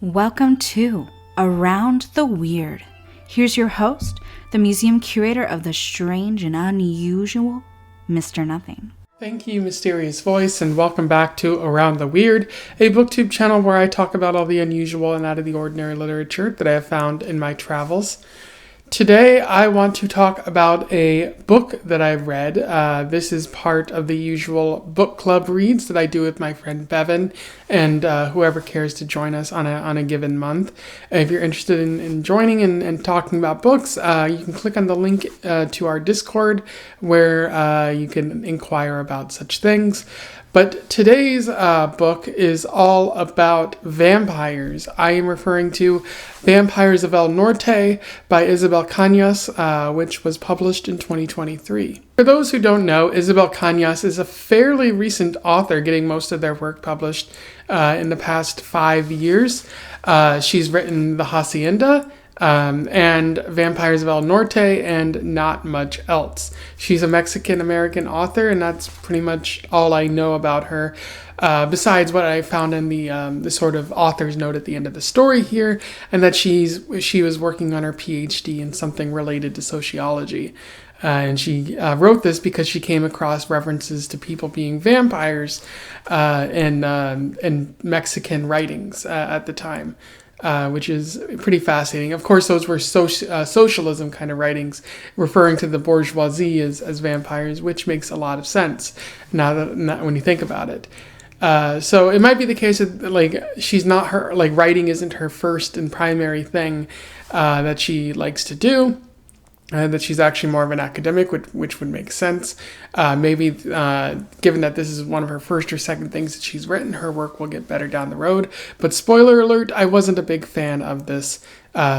Welcome to Around the Weird. Here's your host, the museum curator of the strange and unusual, Mr. Nothing. Thank you, Mysterious Voice, and welcome back to Around the Weird, a booktube channel where I talk about all the unusual and out of the ordinary literature that I have found in my travels. Today, I want to talk about a book that I've read. This is part of the usual book club reads that I do with my friend Bevan and whoever cares to join us on a given month. If you're interested in joining and talking about books, you can click on the link to our Discord where you can inquire about such things. But today's book is all about vampires. I am referring to Vampires of El Norte by Isabel Cañas, which was published in 2023. For those who don't know, Isabel Cañas is a fairly recent author, getting most of their work published in the past 5 years. She's written The Hacienda, and Vampires of El Norte, and not much else. She's a Mexican-American author, and that's pretty much all I know about her, besides what I found in the sort of author's note at the end of the story here, and that she was working on her PhD in something related to sociology. And she wrote this because she came across references to people being vampires in Mexican writings at the time. Which is pretty fascinating. Of course, those were socialism kind of writings, referring to the bourgeoisie as vampires, which makes a lot of sense now when you think about it. So it might be the case that she's not writing isn't her first and primary thing that she likes to do. That she's actually more of an academic, which would make sense. Maybe given that this is one of her first or second things that she's written, her work will get better down the road. But spoiler alert, I wasn't a big fan of this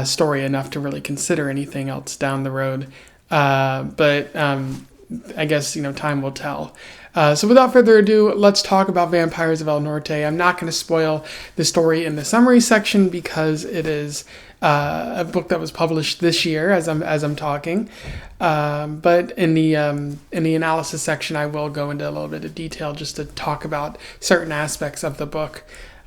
story enough to really consider anything else down the road. But I guess, time will tell. So without further ado, let's talk about Vampires of El Norte. I'm not going to spoil the story in the summary section because it is a book that was published this year as I'm talking. But in the analysis section, I will go into a little bit of detail just to talk about certain aspects of the book.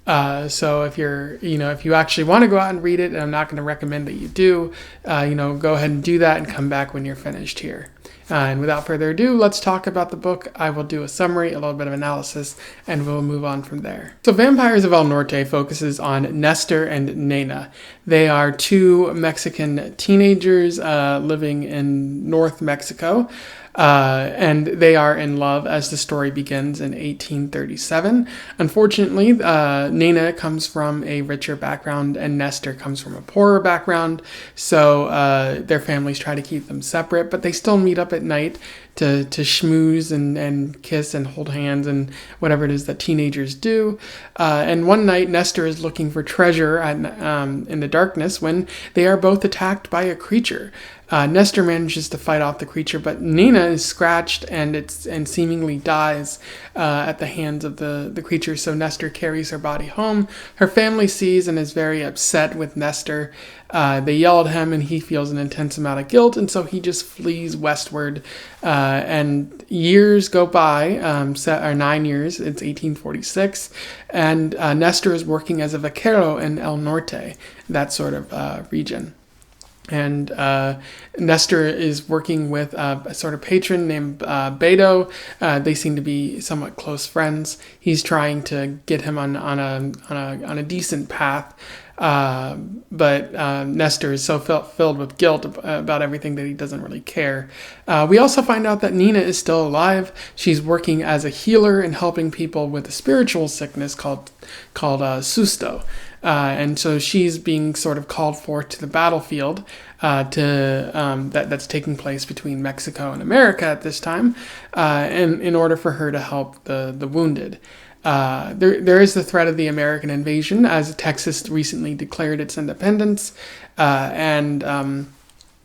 So if you actually want to go out and read it, and I'm not going to recommend that you do, go ahead and do that and come back when you're finished here. And without further ado, let's talk about the book. I will do a summary, a little bit of analysis, and we'll move on from there. So Vampires of El Norte focuses on Nestor and Nena. They are two Mexican teenagers living in North Mexico. And they are in love as the story begins in 1837. Unfortunately, Nena comes from a richer background and Nestor comes from a poorer background. So their families try to keep them separate, but they still meet up at night to schmooze and kiss and hold hands and whatever it is that teenagers do. And one night, Nestor is looking for treasure in the darkness when they are both attacked by a creature. Nestor manages to fight off the creature, but Nena is scratched and seemingly dies at the hands of the creature. So Nestor carries her body home. Her family sees and is very upset with Nestor. They yell at him, and he feels an intense amount of guilt, and so he just flees westward. And years go by, 9 years. It's 1846, and Nestor is working as a vaquero in El Norte, that sort of region. And Nestor is working with a sort of patron named Beto. They seem to be somewhat close friends. He's trying to get him on a decent path. But Nestor is so filled with guilt about everything that he doesn't really care. We also find out that Nena is still alive. She's working as a healer and helping people with a spiritual sickness called susto. And so she's being sort of called forth to the battlefield that's taking place between Mexico and America at this time, and in order for her to help the wounded. There is the threat of the American invasion, as Texas recently declared its independence, and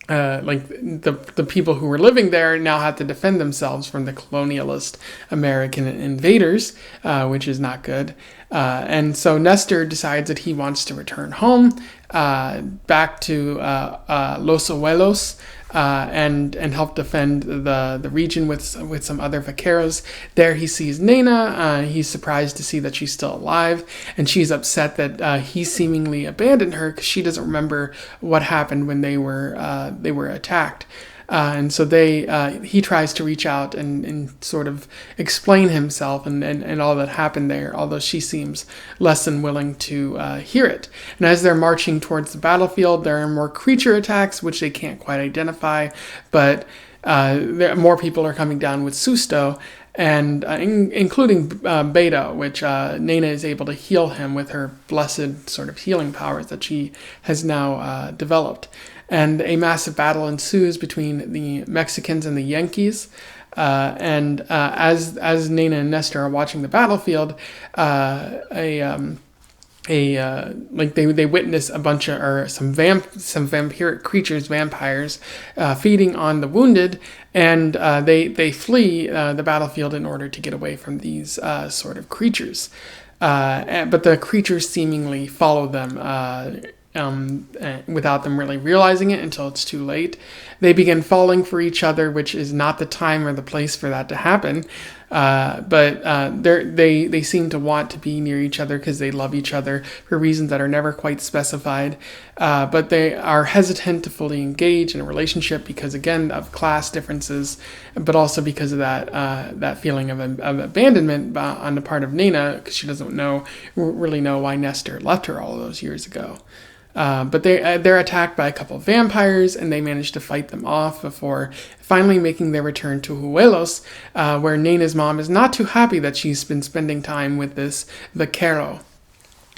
the people who were living there now have to defend themselves from the colonialist American invaders, which is not good. And so Nestor decides that he wants to return home, back to Los Abuelos, and help defend the region with some other vaqueros. There he sees Nena. He's surprised to see that she's still alive, and she's upset that he seemingly abandoned her because she doesn't remember what happened when they were attacked. And so he tries to reach out and sort of explain himself and all that happened there, although she seems less than willing to hear it. And as they're marching towards the battlefield, there are more creature attacks, which they can't quite identify, but more people are coming down with susto, and including Beto, which Nena is able to heal him with her blessed sort of healing powers that she has now developed. And a massive battle ensues between the Mexicans and the Yankees. As Nena and Nestor are watching the battlefield, they witness a bunch of some vampiric creatures, vampires, feeding on the wounded, and they flee the battlefield in order to get away from these sort of creatures. But the creatures seemingly follow them without them really realizing it until it's too late. They begin falling for each other, which is not the time or the place for that to happen. But they seem to want to be near each other because they love each other for reasons that are never quite specified. But they are hesitant to fully engage in a relationship because, again, of class differences, but also because of that feeling of abandonment on the part of Nena, because she doesn't really know why Nestor left her all those years ago. But they're attacked by a couple of vampires, and they manage to fight them off before finally making their return to Huelos, where Nena's mom is not too happy that she's been spending time with this vaquero.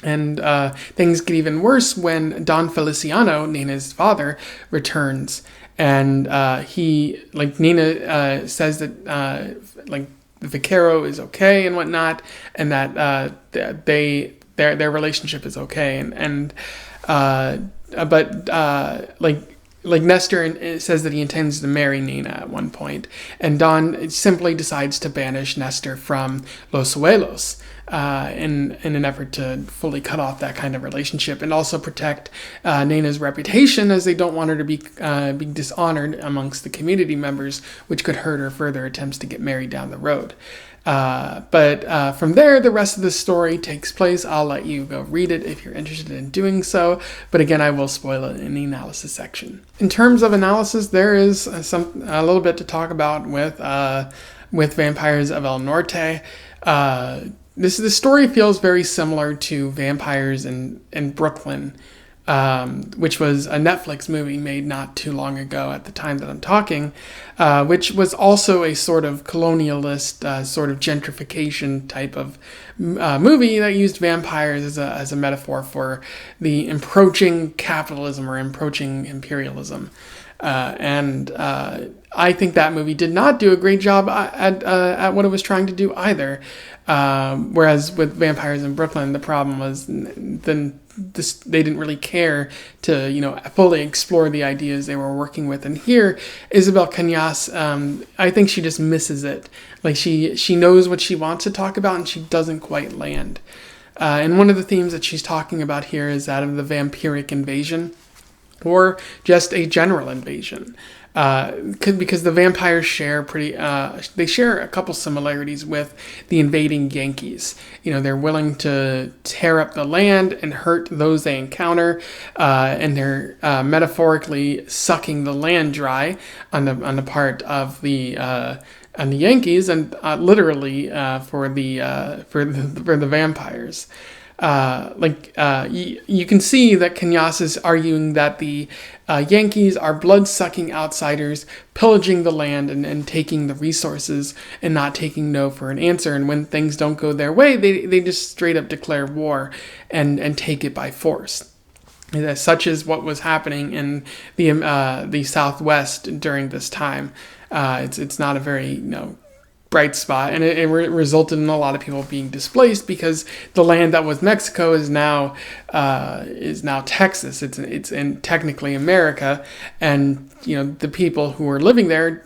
And things get even worse when Don Feliciano, Nena's father, returns, and Nena says that the vaquero is okay and whatnot, and that their relationship is okay, but Nestor says that he intends to marry Nena at one point, and Don simply decides to banish Nestor from Los Huelos in an effort to fully cut off that kind of relationship and also protect Nena's reputation, as they don't want her to be dishonored amongst the community members, which could hurt her further attempts to get married down the road. But from there, the rest of the story takes place. I'll let you go read it if you're interested in doing so. But again, I will spoil it in the analysis section. In terms of analysis, there is a little bit to talk about with Vampires of El Norte. The story feels very similar to Vampires in Brooklyn, which was a Netflix movie made not too long ago at the time that I'm talking, which was also a sort of colonialist, sort of gentrification type of movie that used vampires as a metaphor for the approaching capitalism or approaching imperialism. And I think that movie did not do a great job at what it was trying to do either. Whereas with Vampires in Brooklyn, the problem was they didn't really care to, fully explore the ideas they were working with. And here, Isabel Cañas, I think she just misses it. Like she knows what she wants to talk about, and she doesn't quite land. And one of the themes that she's talking about here is that of the vampiric invasion, or just a general invasion. Because the vampires share they share a couple similarities with the invading Yankees. They're willing to tear up the land and hurt those they encounter, and they're metaphorically sucking the land dry on the part of the Yankees, and literally for the vampires. You can see that Cañas is arguing that the Yankees are blood-sucking outsiders, pillaging the land and taking the resources and not taking no for an answer. And when things don't go their way, they just straight up declare war and take it by force. Such is what was happening in the Southwest during this time. It's not a very bright spot, and it resulted in a lot of people being displaced because the land that was Mexico is now Texas. It's in technically America, and the people who are living there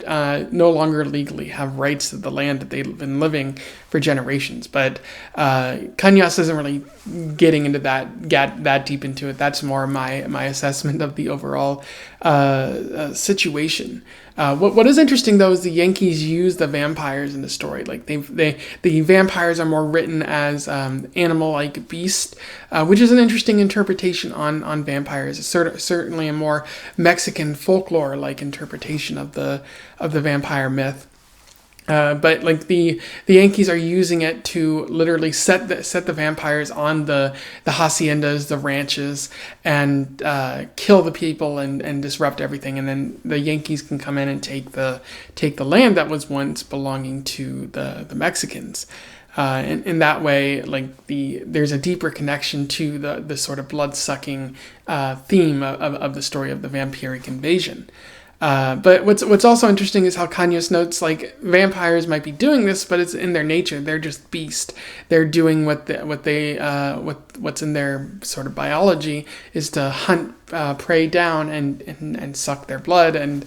no longer legally have rights to the land that they've been living for generations. But Cañas isn't really getting into that deep into it. That's more my assessment of the overall situation. What is interesting though is the Yankees use the vampires in the story. Like the vampires are more written as animal-like beasts, which is an interesting interpretation on vampires. It's certainly a more Mexican folklore-like interpretation of the vampire myth. But like the Yankees are using it to literally set the vampires on the haciendas, the ranches, and kill the people and disrupt everything. And then the Yankees can come in and take the land that was once belonging to the Mexicans. And in that way, like there's a deeper connection to the sort of blood-sucking theme of the story of the vampiric invasion. But what's also interesting is how Cañas notes like vampires might be doing this, but it's in their nature. They're just beast. They're doing what's in their sort of biology is to hunt prey down and suck their blood and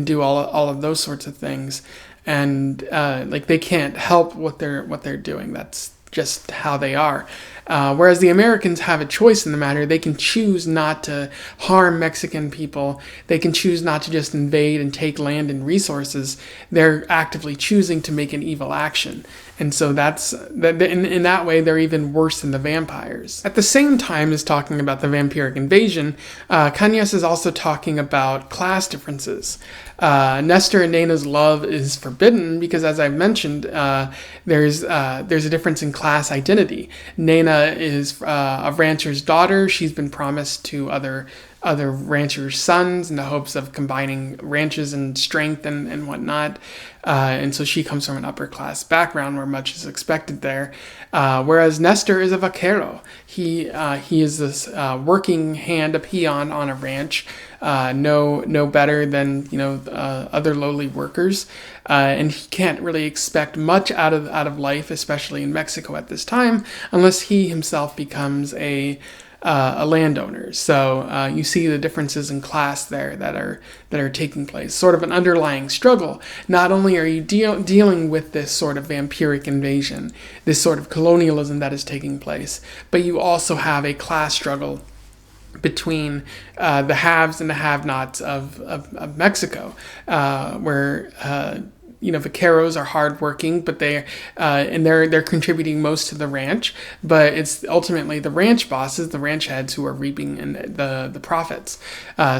do all of those sorts of things. And like they can't help what they're doing. That's just how they are. Whereas the Americans have a choice in the matter. They can choose not to harm Mexican people. They can choose not to just invade and take land and resources. They're actively choosing to make an evil action. And so in that way, they're even worse than the vampires. At the same time as talking about the vampiric invasion, Cañas is also talking about class differences. Nestor and Nena's love is forbidden because, as I've mentioned, there's a difference in class identity. Nena is a rancher's daughter. She's been promised to other ranchers' sons in the hopes of combining ranches and strength and whatnot. And so she comes from an upper class background where much is expected there. Whereas Nestor is a vaquero. He is this working hand, a peon on a ranch, no better than other lowly workers, and he can't really expect much out of life, especially in Mexico at this time, unless he himself becomes a landowner. So you see the differences in class there that are taking place. Sort of an underlying struggle. Not only are you dealing with this sort of vampiric invasion, this sort of colonialism that is taking place, but you also have a class struggle between the haves and the have-nots of Mexico, where vaqueros are hardworking, but they're contributing most to the ranch. But it's ultimately the ranch bosses, the ranch heads, who are reaping the profits.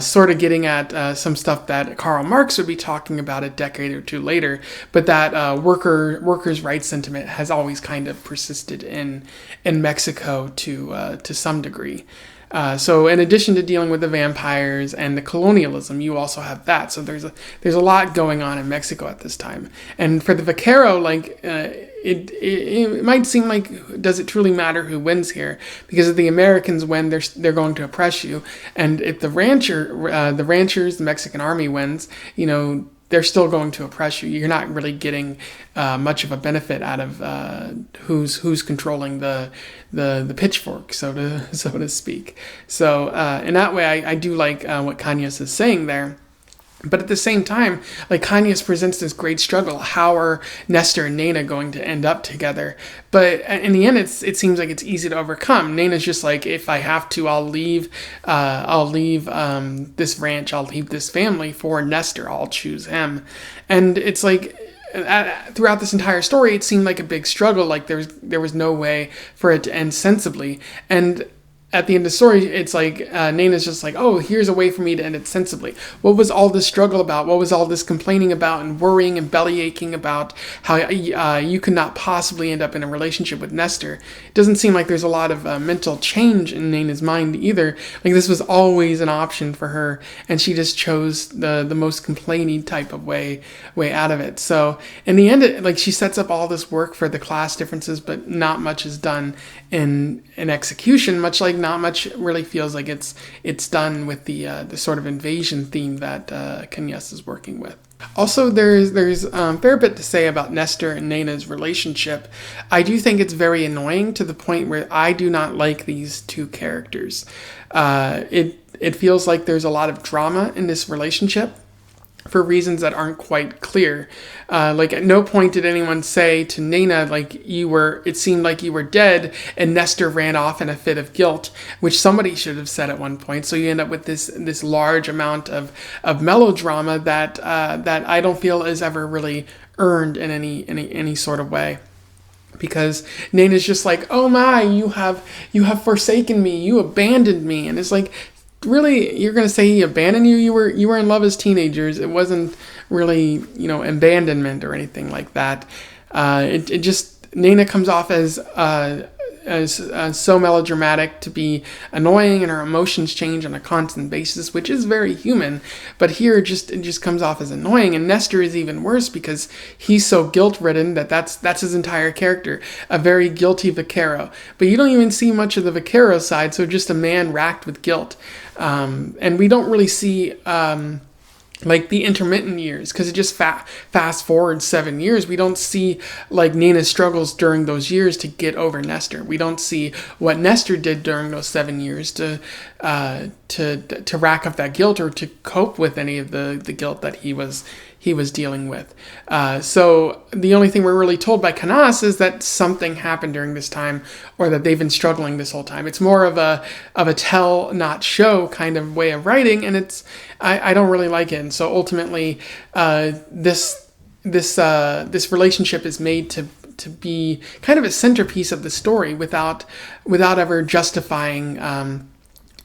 Sort of getting at some stuff that Karl Marx would be talking about a decade or two later. But that workers' rights sentiment has always kind of persisted in Mexico to some degree. So in addition to dealing with the vampires and the colonialism, you also have that. So there's a lot going on in Mexico at this time. And for the vaquero, like it might seem like, does it truly matter who wins here? Because if the Americans win, they're going to oppress you, and if the ranchers, the Mexican army wins, they're still going to oppress you. You're not really getting much of a benefit out of who's controlling the pitchfork, so to speak. So in that way, I do like what Cañas is saying there. But at the same time, like Cañas presents this great struggle. How are Nestor and Nena going to end up together? But in the end, it seems like it's easy to overcome. Nena's just like, if I have to, I'll leave this ranch, I'll leave this family for Nestor. I'll choose him. And it's like, throughout this entire story, it seemed like a big struggle. Like there was no way for it to end sensibly. And at the end of the story, it's like Nena's just like, oh, here's a way for me to end it sensibly. What was all this struggle about? What was all this complaining about and worrying and belly aching about how you could not possibly end up in a relationship with Nestor? It doesn't seem like there's a lot of mental change in Nena's mind either. Like this was always an option for her, and she just chose the most complaining type of way out of it. So in the end, she sets up all this work for the class differences, but not much is done in execution, much like not much really feels like it's done with the sort of invasion theme that Cañas is working with. Also, there's a fair bit to say about Nestor and Nena's relationship. I do think it's very annoying to the point where I do not like these two characters. It feels like there's a lot of drama in this relationship for reasons that aren't quite clear. Like at no point did anyone say to Nena, like, it seemed like you were dead, and Nestor ran off in a fit of guilt, which somebody should have said at one point. So you end up with this large amount of melodrama that I don't feel is ever really earned in any sort of way. Because Nena's just like, oh my, you have forsaken me, you abandoned me, and it's like, really, you're going to say he abandoned you? You were in love as teenagers. It wasn't really, abandonment or anything like that. It just, Nena comes off as so melodramatic to be annoying, and her emotions change on a constant basis, which is very human. But here, it just comes off as annoying. And Nestor is even worse because he's so guilt-ridden that's his entire character, a very guilty vaquero. But you don't even see much of the vaquero side, so just a man racked with guilt. And we don't really see like the intermittent years, because it just fast forward 7 years. We don't see like Nena's struggles during those years to get over Nestor. We don't see what Nestor did during those 7 years to rack up that guilt or to cope with any of the guilt that he was dealing with. So the only thing we're really told by Cañas is that something happened during this time, or that they've been struggling this whole time. It's more of a tell not show kind of way of writing, and I don't really like it. And so ultimately, this relationship is made to be kind of a centerpiece of the story without ever justifying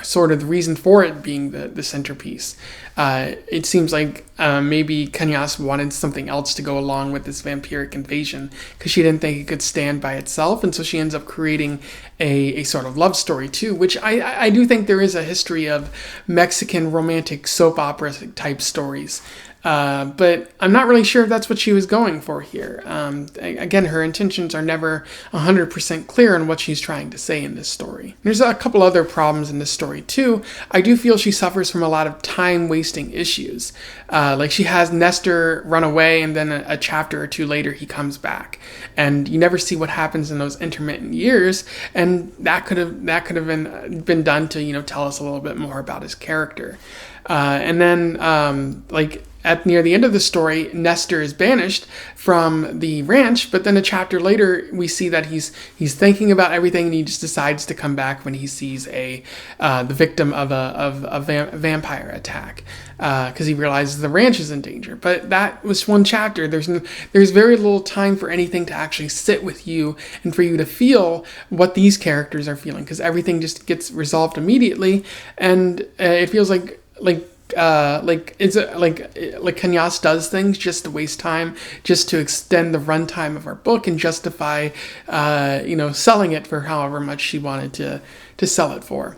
sort of the reason for it being the centerpiece. It seems like maybe Cañas wanted something else to go along with this vampiric invasion, because she didn't think it could stand by itself, and so she ends up creating a sort of love story too, which I do think there is a history of Mexican romantic soap opera type stories. But I'm not really sure if that's what she was going for here. Again, her intentions are never 100% clear on what she's trying to say in this story. There's a couple other problems in this story too. I do feel she suffers from a lot of time-wasting issues. Like she has Nestor run away, and then a chapter or two later he comes back, and you never see what happens in those intermittent years. And that could have been done to tell us a little bit more about his character. And then at near the end of the story, Nestor is banished from the ranch, but then a chapter later, we see that he's thinking about everything, and he just decides to come back when he sees the victim of a vampire attack, because he realizes the ranch is in danger. But that was one chapter. There's very little time for anything to actually sit with you and for you to feel what these characters are feeling, because everything just gets resolved immediately, and it feels like Cañas does things just to waste time, just to extend the runtime of our book and justify, selling it for however much she wanted to sell it for.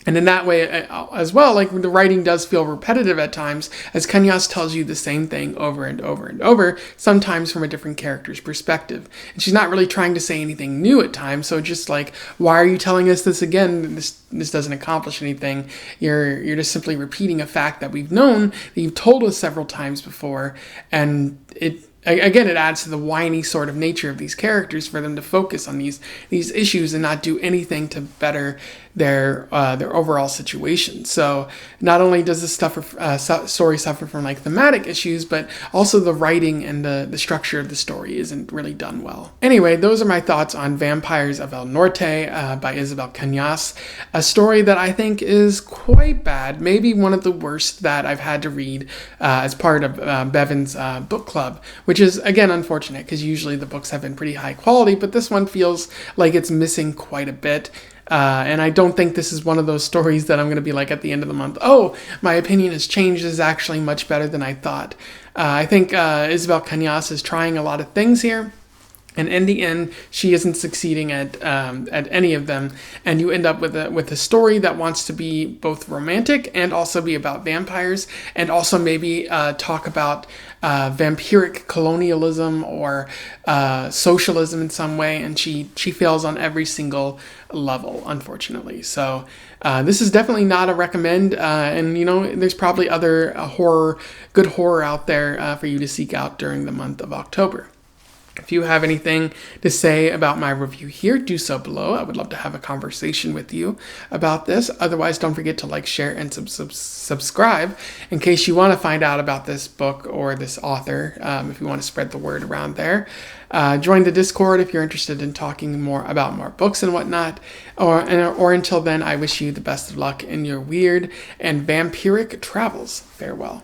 And in that way, as well, like the writing does feel repetitive at times, as Cañas tells you the same thing over and over and over, sometimes from a different character's perspective. And she's not really trying to say anything new at times, so just like, why are you telling us this again? This doesn't accomplish anything. You're just simply repeating a fact that we've known, that you've told us several times before, and it adds to the whiny sort of nature of these characters for them to focus on these issues and not do anything to better their overall situation. So not only does this story suffer from like thematic issues, but also the writing and the structure of the story isn't really done well. Anyway, those are my thoughts on Vampires of El Norte by Isabel Cañas, a story that I think is quite bad, maybe one of the worst that I've had to read as part of Bevan's book club, which is again unfortunate because usually the books have been pretty high quality, but this one feels like it's missing quite a bit. And I don't think this is one of those stories that I'm going to be like at the end of the month, oh, my opinion has changed, this is actually much better than I thought. I think Isabel Cañas is trying a lot of things here. And in the end, she isn't succeeding at any of them, and you end up with a story that wants to be both romantic and also be about vampires, and also maybe talk about vampiric colonialism or socialism in some way. And she fails on every single level, unfortunately. So this is definitely not a recommend, and there's probably other good horror out there for you to seek out during the month of October. If you have anything to say about my review here, do so below. I would love to have a conversation with you about this. Otherwise, don't forget to like, share, and subscribe in case you want to find out about this book or this author, if you want to spread the word around there. Join the Discord if you're interested in talking more about more books and whatnot. Or until then, I wish you the best of luck in your weird and vampiric travels. Farewell.